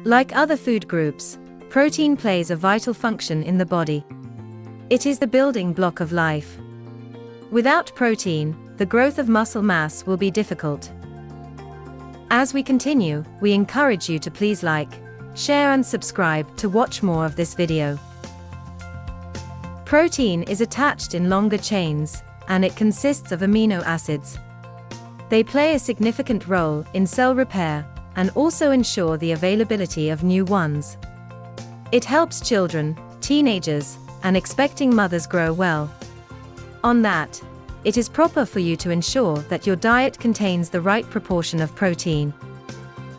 Like other food groups, protein plays a vital function in the body. It is the building block of life. Without protein, the growth of muscle mass will be difficult. As we continue, we encourage you to please like, share and subscribe to watch more of this video. Protein is attached in longer chains, and it consists of amino acids. They play a significant role in cell repair and also ensure the availability of new ones. It helps children, teenagers, and expecting mothers grow well. On that, it is proper for you to ensure that your diet contains the right proportion of protein.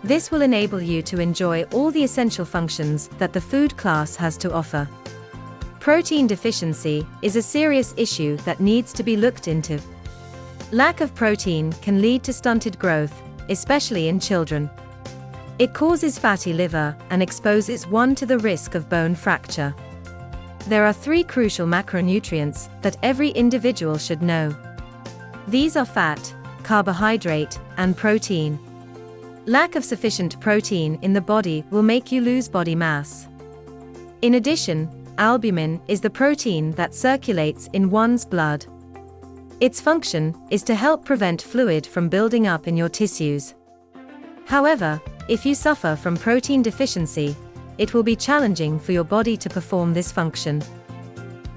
This will enable you to enjoy all the essential functions that the food class has to offer. Protein deficiency is a serious issue that needs to be looked into. Lack of protein can lead to stunted growth, especially in children. It causes fatty liver and exposes one to the risk of bone fracture. There are 3 crucial macronutrients that every individual should know. These are fat, carbohydrate, and protein. Lack of sufficient protein in the body will make you lose body mass. In addition, albumin is the protein that circulates in one's blood. Its function is to help prevent fluid from building up in your tissues. However, if you suffer from protein deficiency, it will be challenging for your body to perform this function.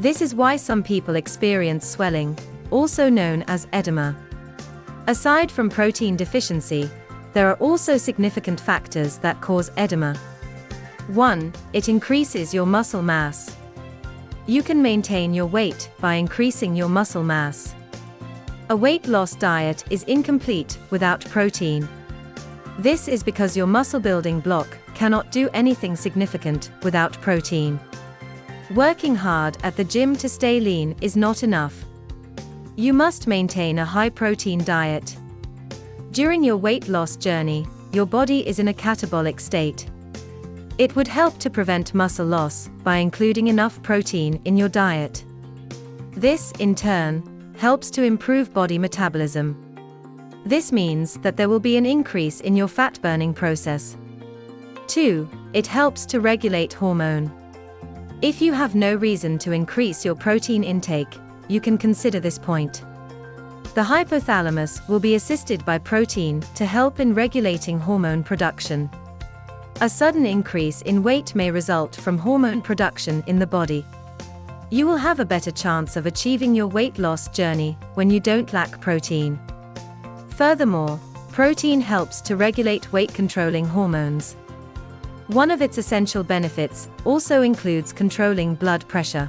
This is why some people experience swelling, also known as edema. Aside from protein deficiency, there are also significant factors that cause edema. 1. It increases your muscle mass. You can maintain your weight by increasing your muscle mass. A weight loss diet is incomplete without protein. This is because your muscle building block cannot do anything significant without protein. Working hard at the gym to stay lean is not enough. You must maintain a high protein diet. During your weight loss journey, your body is in a catabolic state. It would help to prevent muscle loss by including enough protein in your diet. This, in turn, helps to improve body metabolism. This means that there will be an increase in your fat-burning process. 2. It helps to regulate hormone. If you have no reason to increase your protein intake, you can consider this point. The hypothalamus will be assisted by protein to help in regulating hormone production. A sudden increase in weight may result from hormone production in the body. You will have a better chance of achieving your weight loss journey when you don't lack protein. Furthermore, protein helps to regulate weight-controlling hormones. One of its essential benefits also includes controlling blood pressure.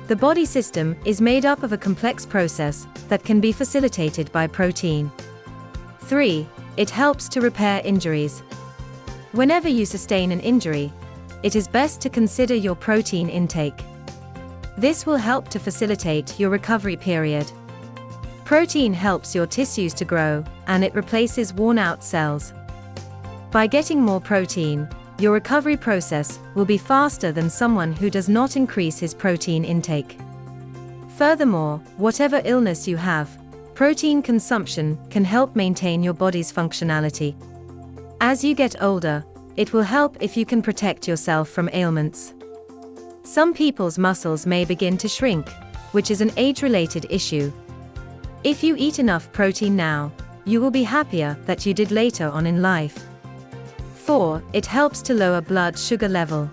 The body system is made up of a complex process that can be facilitated by protein. 3. It helps to repair injuries. Whenever you sustain an injury, it is best to consider your protein intake. This will help to facilitate your recovery period. Protein helps your tissues to grow, and it replaces worn-out cells. By getting more protein, your recovery process will be faster than someone who does not increase his protein intake. Furthermore, whatever illness you have, protein consumption can help maintain your body's functionality. As you get older, it will help if you can protect yourself from ailments. Some people's muscles may begin to shrink, which is an age-related issue. If you eat enough protein now, you will be happier that you did later on in life. 4. It helps to lower blood sugar level.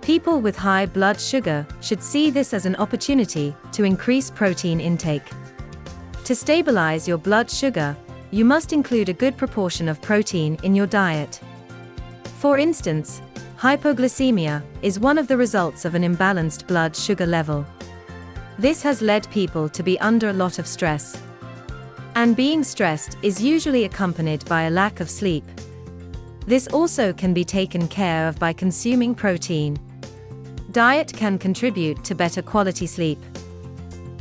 People with high blood sugar should see this as an opportunity to increase protein intake. To stabilize your blood sugar, you must include a good proportion of protein in your diet. For instance, hypoglycemia is one of the results of an imbalanced blood sugar level. This has led people to be under a lot of stress. And being stressed is usually accompanied by a lack of sleep. This also can be taken care of by consuming protein. Diet can contribute to better quality sleep.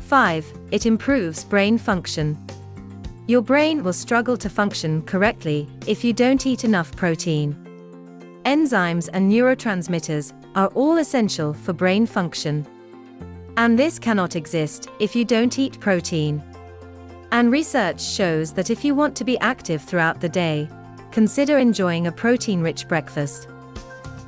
5. It improves brain function. Your brain will struggle to function correctly if you don't eat enough protein. Enzymes and neurotransmitters are all essential for brain function. And this cannot exist if you don't eat protein. And research shows that if you want to be active throughout the day, consider enjoying a protein-rich breakfast.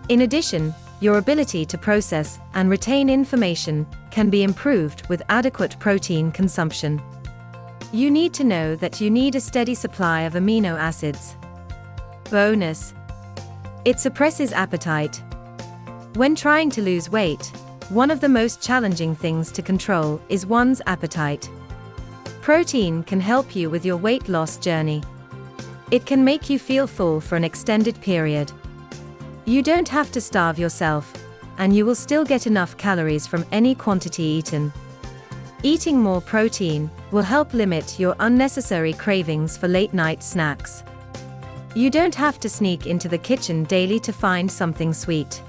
In addition, your ability to process and retain information can be improved with adequate protein consumption. You need to know that you need a steady supply of amino acids. Bonus: it suppresses appetite. When trying to lose weight, one of the most challenging things to control is one's appetite. Protein can help you with your weight loss journey. It can make you feel full for an extended period. You don't have to starve yourself, and you will still get enough calories from any quantity eaten. Eating more protein will help limit your unnecessary cravings for late-night snacks. You don't have to sneak into the kitchen daily to find something sweet.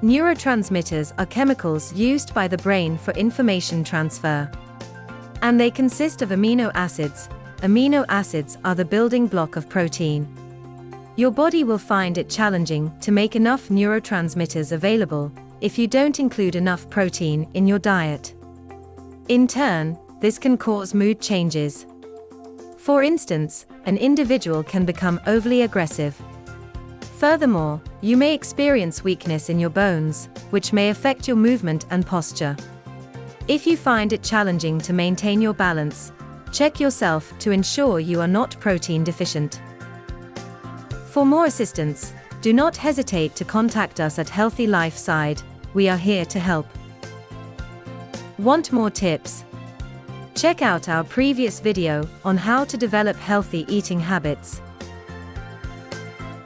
Neurotransmitters are chemicals used by the brain for information transfer. And they consist of amino acids. Amino acids are the building block of protein. Your body will find it challenging to make enough neurotransmitters available if you don't include enough protein in your diet. In turn, this can cause mood changes. For instance, an individual can become overly aggressive. Furthermore, you may experience weakness in your bones, which may affect your movement and posture. If you find it challenging to maintain your balance, check yourself to ensure you are not protein deficient. For more assistance, do not hesitate to contact us at Healthy Life Side. We are here to help. Want more tips? Check out our previous video on how to develop healthy eating habits.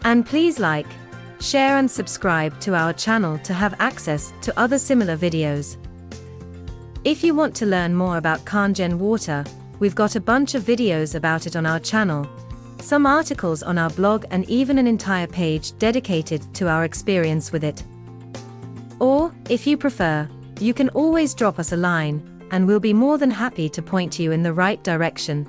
And please like, share and subscribe to our channel to have access to other similar videos. If you want to learn more about Kangen water, we've got a bunch of videos about it on our channel, some articles on our blog, and even an entire page dedicated to our experience with it. Or, if you prefer, you can always drop us a line, and we'll be more than happy to point you in the right direction.